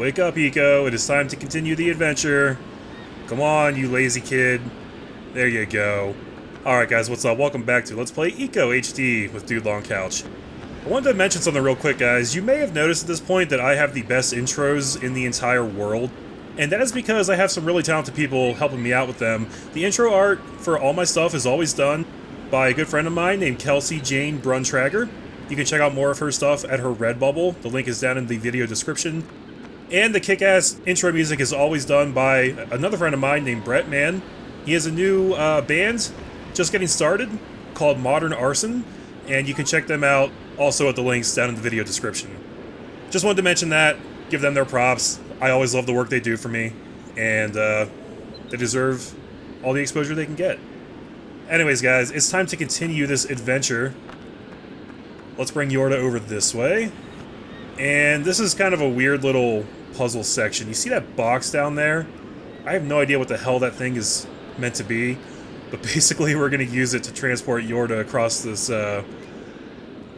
Wake up, Ico. It is time to continue the adventure. Come on, you lazy kid. There you go. Alright guys, what's up? Welcome back to Let's Play Ico HD with Dude Long Couch. I wanted to mention something real quick, guys. You may have noticed at this point that I have the best intros in the entire world. And that is because I have some really talented people helping me out with them. The intro art for all my stuff is always done by a good friend of mine named Kelsey Jane Bruntrager. You can check out more of her stuff at her Redbubble. The link is down in the video description. And the kick-ass intro music is always done by another friend of mine named Brett Mann. He has a new band just getting started called Modern Arson, and you can check them out also at the links down in the video description. Just wanted to mention that, give them their props. I always love the work they do for me, and they deserve all the exposure they can get. Anyways, guys, it's time to continue this adventure. Let's bring Yorda over this way. And this is kind of a weird little puzzle section. You see that box down there? I have no idea what the hell that thing is meant to be, but basically we're going to use it to transport Yorda across this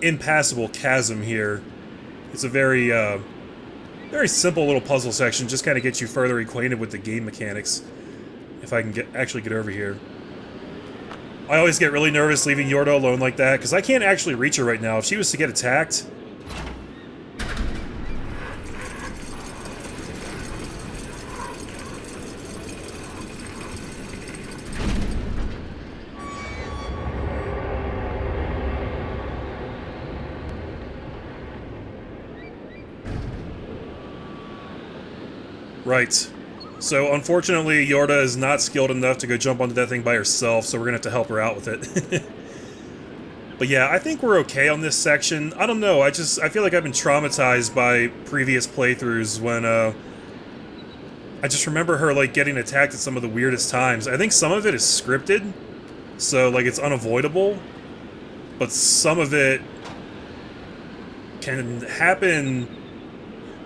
impassable chasm here. It's a very simple little puzzle section, just kind of gets you further acquainted with the game mechanics. If I can actually get over here. I always get really nervous leaving Yorda alone like that, because I can't actually reach her right now. If she was to get attacked... Right. So, unfortunately, Yorda is not skilled enough to go jump onto that thing by herself, so we're gonna have to help her out with it. But yeah, I think we're okay on this section. I don't know, I feel like I've been traumatized by previous playthroughs when, I just remember her, like, getting attacked at some of the weirdest times. I think some of it is scripted, so, like, it's unavoidable, but some of it can happen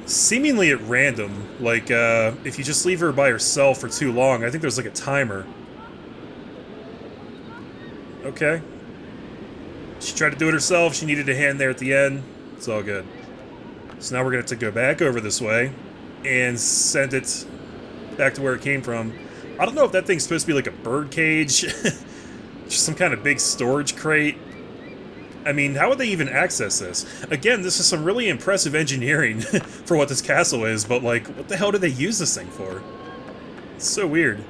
seemingly at random. Like, if you just leave her by herself for too long, I think there's like a timer. Okay. She tried to do it herself, she needed a hand there at the end. It's all good. So now we're gonna have to go back over this way and send it back to where it came from. I don't know if that thing's supposed to be like a bird cage, just some kind of big storage crate. I mean, how would they even access this? Again, this is some really impressive engineering for what this castle is, but like, what the hell do they use this thing for? It's so weird.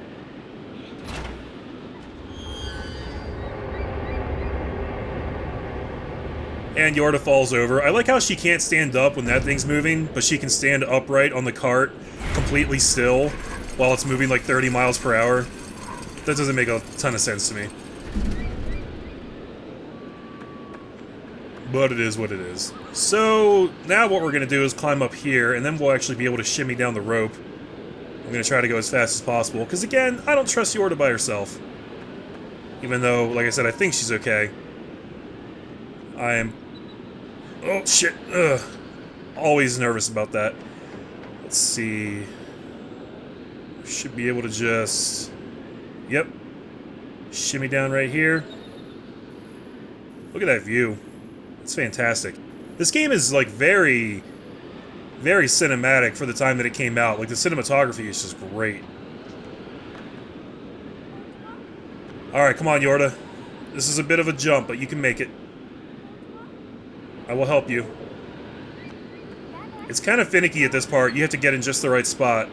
And Yorda falls over. I like how she can't stand up when that thing's moving, but she can stand upright on the cart, completely still, while it's moving like 30 miles per hour. That doesn't make a ton of sense to me. But it is what it is. So, now what we're going to do is climb up here, and then we'll actually be able to shimmy down the rope. I'm going to try to go as fast as possible, because again, I don't trust Yorda by herself. Even though, like I said, I think she's okay. I am... Oh, shit. Ugh. Always nervous about that. Let's see... Should be able to just... Yep. Shimmy down right here. Look at that view. It's fantastic. This game is, like, very, very cinematic for the time that it came out. Like, the cinematography is just great. Alright, come on, Yorda. This is a bit of a jump, but you can make it. I will help you. It's kind of finicky at this part. You have to get in just the right spot.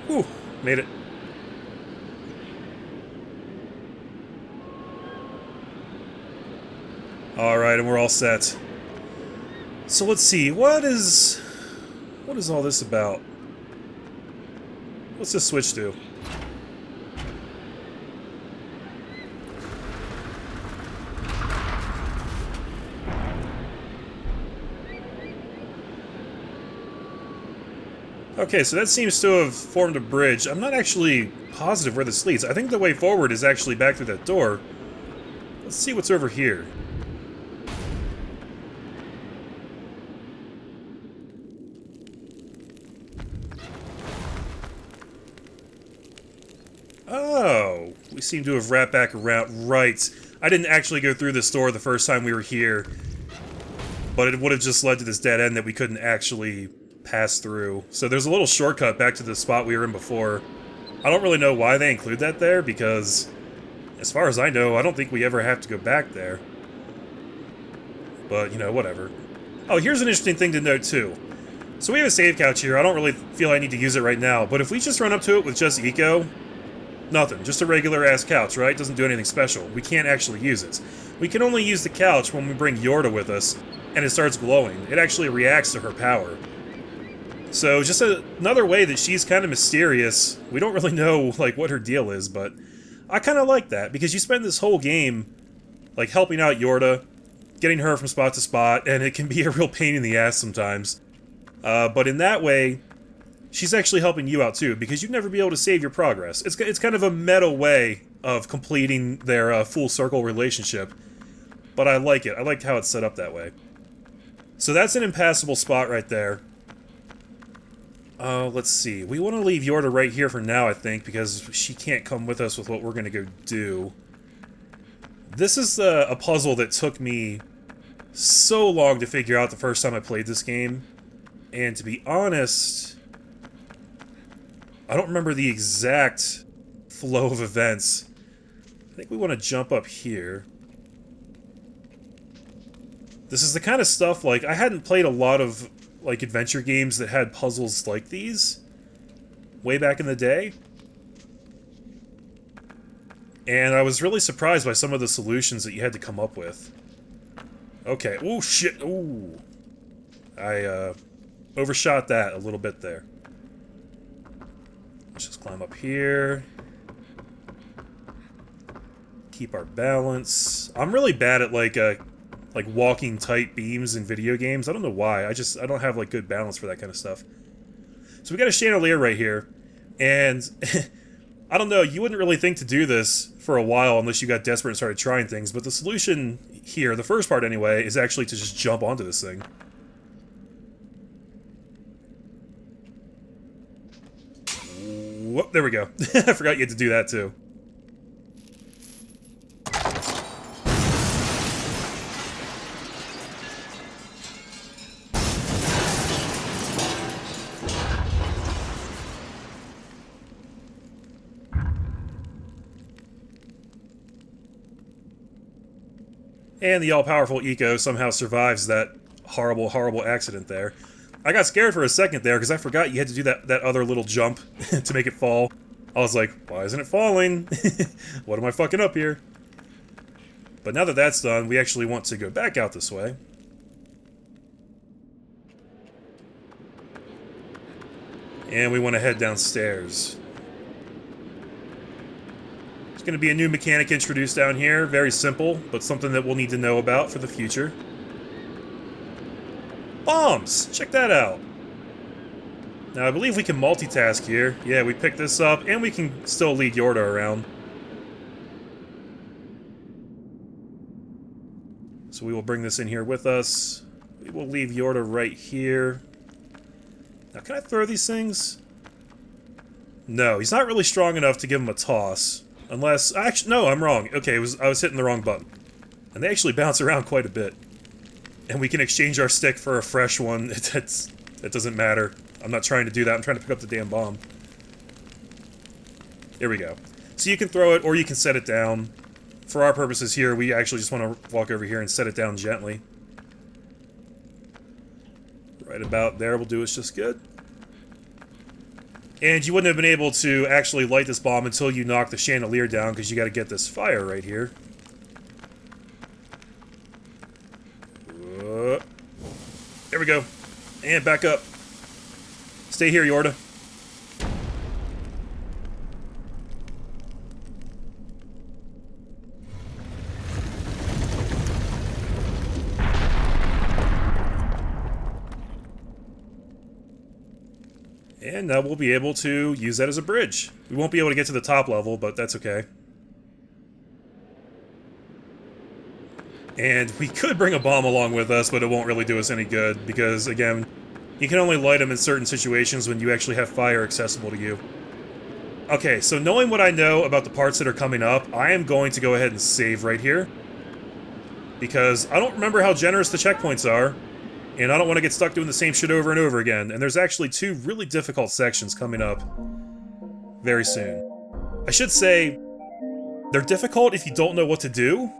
Whew, made it. Alright, and we're all set. So let's see, what is all this about? What's this switch do? Okay, so that seems to have formed a bridge. I'm not actually positive where this leads. I think the way forward is actually back through that door. Let's see what's over here. Oh, we seem to have wrapped back around. Right. I didn't actually go through this door the first time we were here. but it would have just led to this dead end that we couldn't actually pass through. So there's a little shortcut back to the spot we were in before. I don't really know why they include that there, because as far as I know, I don't think we ever have to go back there. But, you know, whatever. Oh, here's an interesting thing to note, too. So we have a save couch here. I don't really feel I need to use it right now, but if we just run up to it with just Ico, nothing. Just a regular-ass couch, right? Doesn't do anything special. We can't actually use it. We can only use the couch when we bring Yorda with us, and it starts glowing. It actually reacts to her power. So, just another way that she's kind of mysterious. We don't really know, like, what her deal is, but I kind of like that, because you spend this whole game, like, helping out Yorda, getting her from spot to spot, and it can be a real pain in the ass sometimes. But in that way, she's actually helping you out too, because you'd never be able to save your progress. It's kind of a meta way of completing their full circle relationship, but I like it. I like how it's set up that way. So that's an impassable spot right there. Let's see. We want to leave Yorda right here for now, I think, because she can't come with us with what we're going to go do. This is a puzzle that took me so long to figure out the first time I played this game. And to be honest, I don't remember the exact flow of events. I think we want to jump up here. This is the kind of stuff, like, I hadn't played a lot of, like, adventure games that had puzzles like these way back in the day. And I was really surprised by some of the solutions that you had to come up with. Okay. Oh, shit. Ooh. I, overshot that a little bit there. Let's just climb up here. Keep our balance. I'm really bad at, like walking tight beams in video games. I don't know why. I don't have, like, good balance for that kind of stuff. So we got a chandelier right here. And I don't know, you wouldn't really think to do this for a while unless you got desperate and started trying things, but the solution here, the first part anyway, is actually to just jump onto this thing. Whoop, there we go. I forgot you had to do that too. And the all-powerful Ico somehow survives that horrible, horrible accident there. I got scared for a second there, because I forgot you had to do that other little jump to make it fall. I was like, why isn't it falling? What am I fucking up here? But now that that's done, we actually want to go back out this way. And we want to head downstairs. There's going to be a new mechanic introduced down here. Very simple, but something that we'll need to know about for the future. Bombs! Check that out. Now, I believe we can multitask here. Yeah, we pick this up, and we can still lead Yorda around. So we will bring this in here with us. We will leave Yorda right here. Now, can I throw these things? No, he's not really strong enough to give him a toss. Unless... Actually, no, I'm wrong. Okay, I was hitting the wrong button. And they actually bounce around quite a bit. And we can exchange our stick for a fresh one. It doesn't matter. I'm not trying to do that. I'm trying to pick up the damn bomb. There we go. So you can throw it, or you can set it down. For our purposes here, we actually just want to walk over here and set it down gently. Right about there will do us just good. And you wouldn't have been able to actually light this bomb until you knock the chandelier down, because you got to get this fire right here. There we go. And back up. Stay here, Yorda. And now we'll be able to use that as a bridge. We won't be able to get to the top level, but that's okay. And we could bring a bomb along with us, but it won't really do us any good, because, again, you can only light them in certain situations when you actually have fire accessible to you. Okay, so knowing what I know about the parts that are coming up, I am going to go ahead and save right here. Because I don't remember how generous the checkpoints are. And I don't want to get stuck doing the same shit over and over again. And there's actually 2 really difficult sections coming up very soon. I should say, they're difficult if you don't know what to do.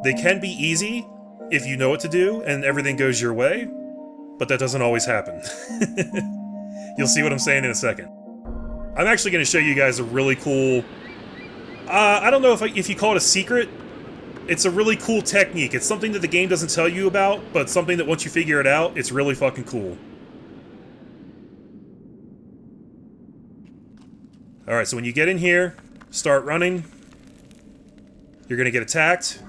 They can be easy if you know what to do and everything goes your way, but that doesn't always happen. You'll see what I'm saying in a second. I'm actually going to show you guys a really cool... I don't know if you call it a secret. It's a really cool technique. It's something that the game doesn't tell you about, but something that once you figure it out, it's really fucking cool. Alright, so when you get in here, start running. You're gonna get attacked.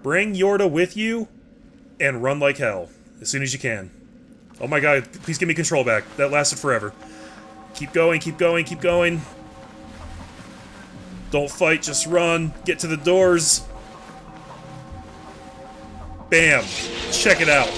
Bring Yorda with you, and run like hell, as soon as you can. Oh my god, please give me control back. That lasted forever. Keep going, keep going, keep going. Don't fight, just run. Get to the doors. Bam. Check it out.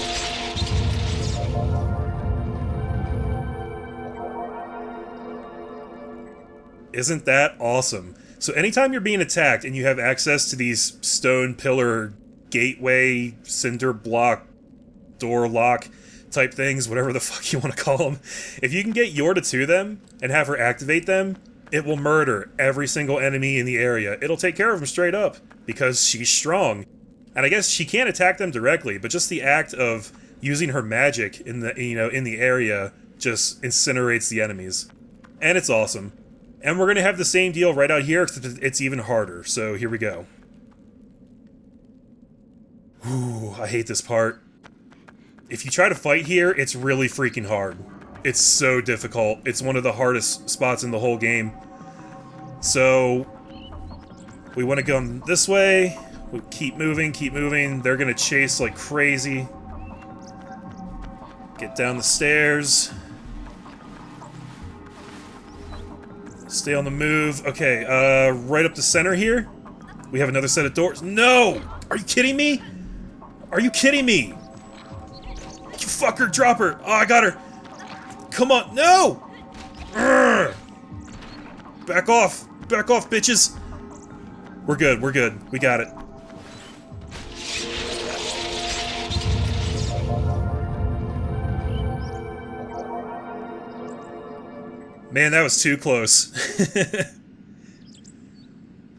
Isn't that awesome? So anytime you're being attacked and you have access to these stone pillar gateway, cinder block, door lock type things, whatever the fuck you want to call them, if you can get Yorda to them and have her activate them, it will murder every single enemy in the area. It'll take care of them straight up, because she's strong. And I guess she can't attack them directly, but just the act of using her magic in the, in the area just incinerates the enemies. And it's awesome. And we're gonna have the same deal right out here, except it's even harder. So here we go. Ooh, I hate this part. If you try to fight here, it's really freaking hard. It's so difficult. It's one of the hardest spots in the whole game. So, we want to go this way. We keep moving, keep moving. They're gonna chase like crazy. Get down the stairs. Stay on the move. Okay, right up the center here. We have another set of doors. No! Are you kidding me? Are you kidding me? You fucker, drop her! Oh, I got her! Come on, no! Urgh. Back off! Back off, bitches! We're good, we're good. We got it. Man, that was too close.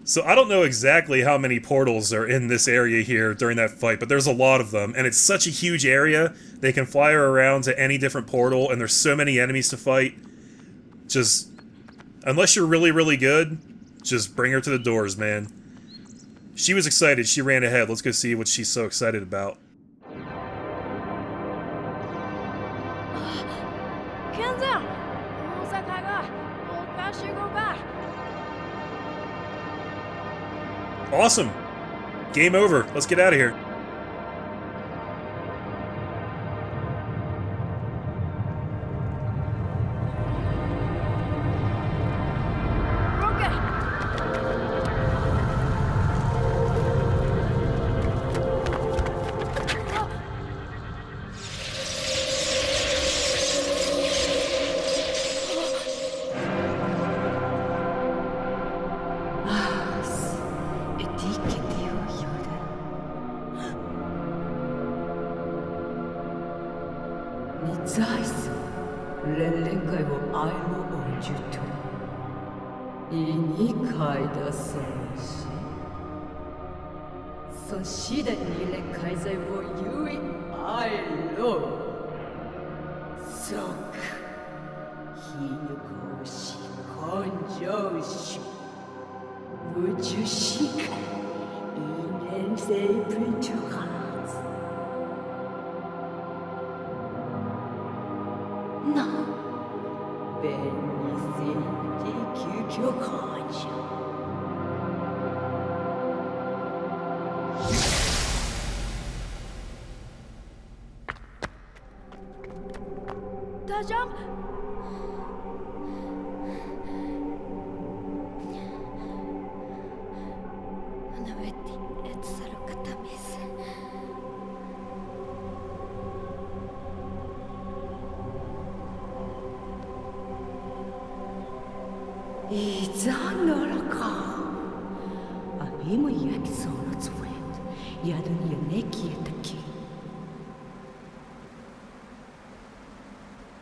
So I don't know exactly how many portals are in this area here during that fight, but there's a lot of them, and it's such a huge area. They can fly her around to any different portal, and there's so many enemies to fight. Just, unless you're really, really good, just bring her to the doors, man. She was excited. She ran ahead. Let's go see what she's so excited about. Awesome! Game over. Let's get out of here.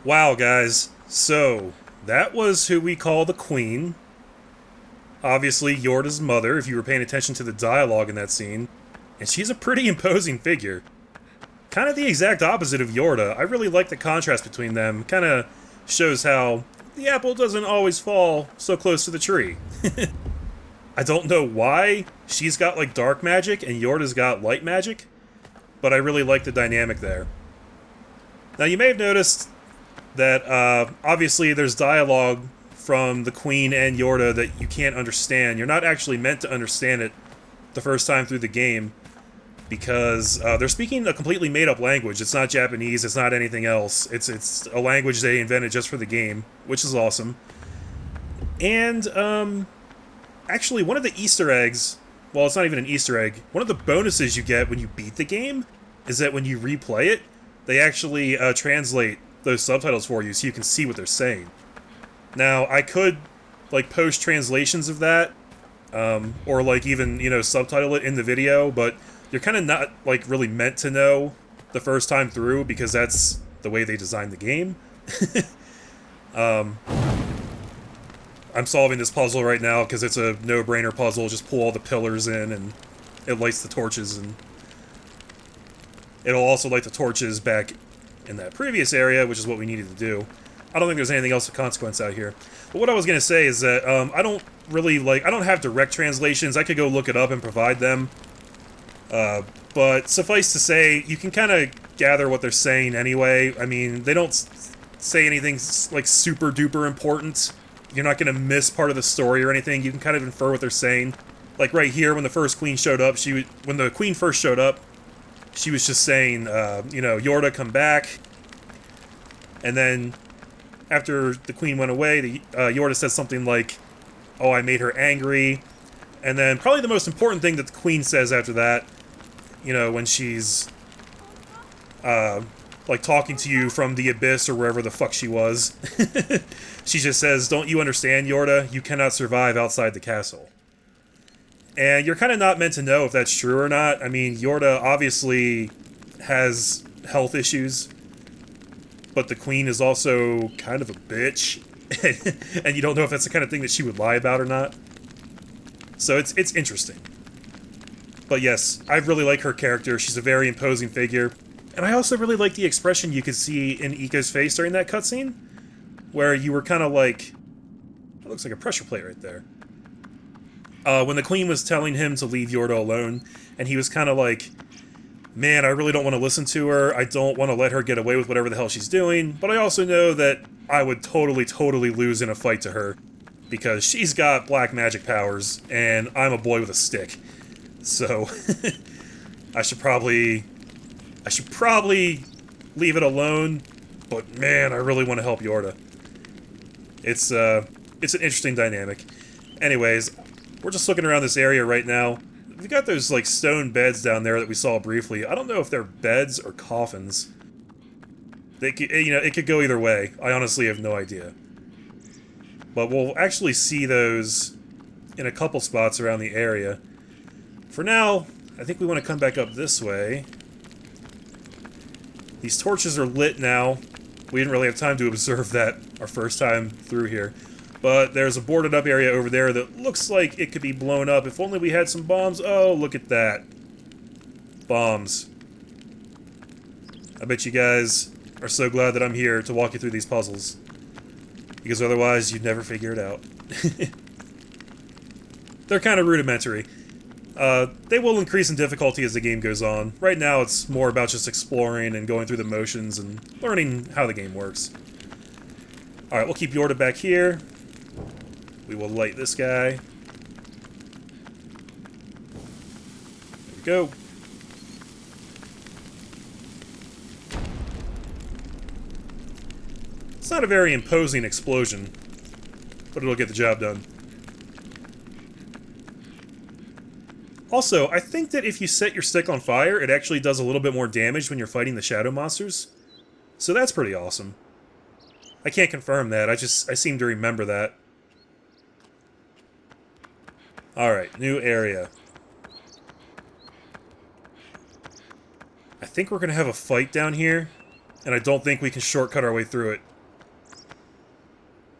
Wow, guys. So, that was who we call the Queen. Obviously, Yorda's mother, if you were paying attention to the dialogue in that scene. And she's a pretty imposing figure. Kind of the exact opposite of Yorda. I really like the contrast between them. Kind of shows how the apple doesn't always fall so close to the tree. I don't know why she's got like dark magic and Yorda's got light magic, but I really like the dynamic there. Now you may have noticed that obviously there's dialogue from the Queen and Yorda that you can't understand. You're not actually meant to understand it the first time through the game, because they're speaking a completely made-up language. It's not Japanese, it's not anything else. It's a language they invented just for the game, which is awesome. And, actually, one of the Easter eggs, well, it's not even an Easter egg, one of the bonuses you get when you beat the game is that when you replay it, they actually translate those subtitles for you so you can see what they're saying. Now, I could, like, post translations of that, or, like, even, you know, subtitle it in the video, but you're kind of not, like, really meant to know the first time through, because that's the way they designed the game. I'm solving this puzzle right now because it's a no-brainer puzzle. Just pull all the pillars in and it lights the torches, and it'll also light the torches back in that previous area, which is what we needed to do. I don't think there's anything else of consequence out here. But what I was going to say is that I don't really, like, I don't have direct translations. I could go look it up and provide them. But suffice to say, you can kind of gather what they're saying anyway. I mean, they don't say anything, like, super-duper important. You're not going to miss part of the story or anything. You can kind of infer what they're saying. Like right here, when the first Queen showed up, when the Queen first showed up, she was just saying, you know, Yorda, come back. And then, after the Queen went away, Yorda said something like, oh, I made her angry. And then, probably the most important thing that the Queen says after that, you know, when she's, like, talking to you from the abyss or wherever the fuck she was. She just says, don't you understand, Yorda? You cannot survive outside the castle. And you're kind of not meant to know if that's true or not. I mean, Yorda obviously has health issues, but the Queen is also kind of a bitch. And you don't know if that's the kind of thing that she would lie about or not. So it's interesting. But yes, I really like her character. She's a very imposing figure. And I also really like the expression you could see in Ico's face during that cutscene, where you were kind of like, it looks like a pressure plate right there. When the Queen was telling him to leave Yorda alone, and he was kind of like, man, I really don't want to listen to her, I don't want to let her get away with whatever the hell she's doing, but I also know that I would totally lose in a fight to her, because she's got black magic powers, and I'm a boy with a stick. So, I should probably leave it alone, but man, I really want to help Yorda. It's an interesting dynamic. Anyways, we're just looking around this area right now. We've got those, like, stone beds down there that we saw briefly. I don't know if they're beds or coffins. They could, you know, it could go either way. I honestly have no idea. But we'll actually see those in a couple spots around the area. For now, I think we want to come back up this way. These torches are lit now. We didn't really have time to observe that our first time through here. But there's a boarded up area over there that looks like it could be blown up. If only we had some bombs. Oh, look at that. Bombs. I bet you guys are so glad that I'm here to walk you through these puzzles. Because otherwise, you'd never figure it out. They're kind of rudimentary. They will increase in difficulty as the game goes on. Right now, it's more about just exploring and going through the motions and learning how the game works. Alright, we'll keep Yorda back here. We will light this guy. There we go. It's not a very imposing explosion, but it'll get the job done. Also, I think that if you set your stick on fire, it actually does a little bit more damage when you're fighting the shadow monsters. So that's pretty awesome. I can't confirm that, I seem to remember that. Alright, new area. I think we're going to have a fight down here, and I don't think we can shortcut our way through it.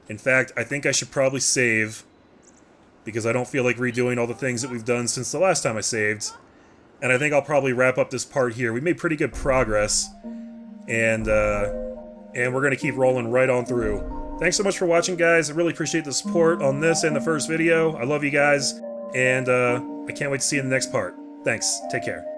In fact, I think I should probably save, because I don't feel like redoing all the things that we've done since the last time I saved. And I think I'll probably wrap up this part here. We made pretty good progress, and we're going to keep rolling right on through. Thanks so much for watching, guys. I really appreciate the support on this and the first video. I love you guys, and I can't wait to see you in the next part. Thanks. Take care.